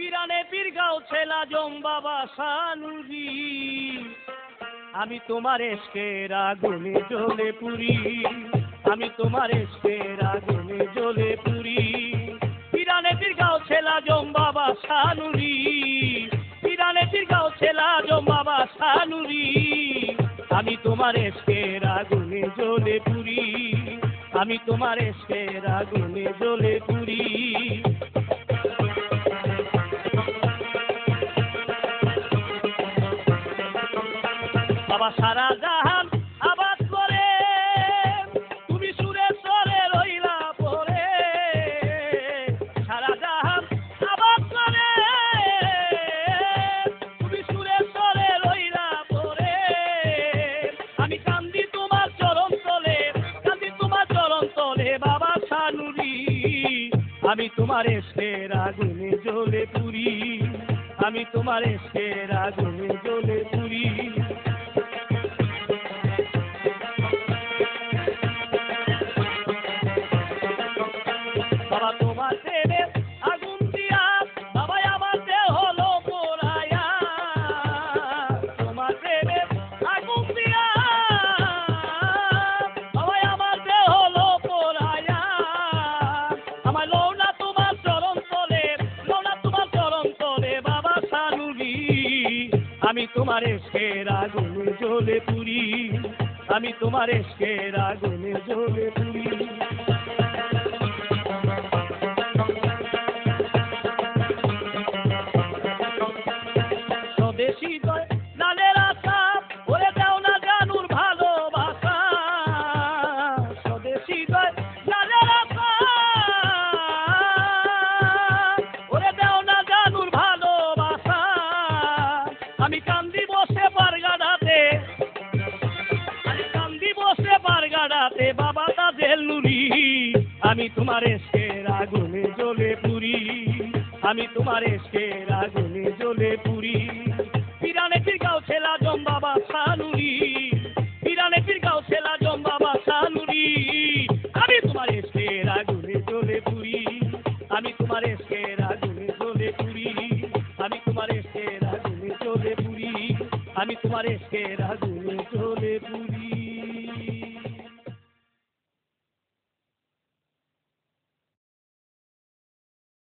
পিরানে পীরগাঁও ছেলা জম বাবা সানুরি আমি তোমার এসকের আগুনে জ্বলে পুরি আমি তোমার এসকের আগুনে জ্বলে পুরি পিরানে পীরগাঁও ছেলা জম বাবা সানুরি পিরানে পীরগাঁও ছেলা জম বাবা সানুরি আমি তোমার এসকের আগুনে জ্বলে পুরি আমি তোমার এসকের আগুনে জ্বলে পুরি বাবা সারা জাহান আবাদ করে তুমি সুরে সরে রইলা পরে সারা জাহান আবাদ করে তুমি সুরে সরে রইলা পরে আমি কান্দি তোমার চরণ তলে কান্দি তোমার চরণ তলে বাবা সানুরি আমি তোমার এসকের আগুনে জ্বলে পুরি আমি তোমার এসকের আগুনে জ্বলে পুরি বাবা তোমার প্রেমে আগুন দিয়া বাবা আমার দেহ হলো পোড়ায়া তোমার প্রেমে আগুন দিয়া বাবা আমার দেহ হলো পোড়ায়া আমার লৌনা তোমার চরণ তলে লৌনা তোমার চরণ তলে বাবা সানুরি আমি তোমার এসকের আগুনে জ্বলে পুরি আমি তোমার এসকের আগুনে জ্বলে পুরি স্বদেশী জয় লালের আশা ওরে দাও না জানুর ভালোবাসা স্বদেশী জয় লালের আশা ওরে দাও না জানুর ভালোবাসা আমি কান্দি বসে পারগাড়াতে আমি কান্দি বসে পারগাড়াতে বাবা তাজেল নুরি আমি তোমার এসকের আগুনে জ্বলে পুরি আমি তোমার এসকের আগুনে জ্বলে পুরি পিরানে পীরগাঁও ছেলা জম বাবা সানুরি পিরানে পীরগাঁও ছেলা জম বাবা সানুরি আমি তোমার এসকের আগুনে জ্বলে পুরি আমি তোমার এসকের আগুনে জ্বলে পুরি আমি তোমার এসকের আগুনে জ্বলে পুরি আমি তোমার এসকের আগুনে জ্বলে পুরি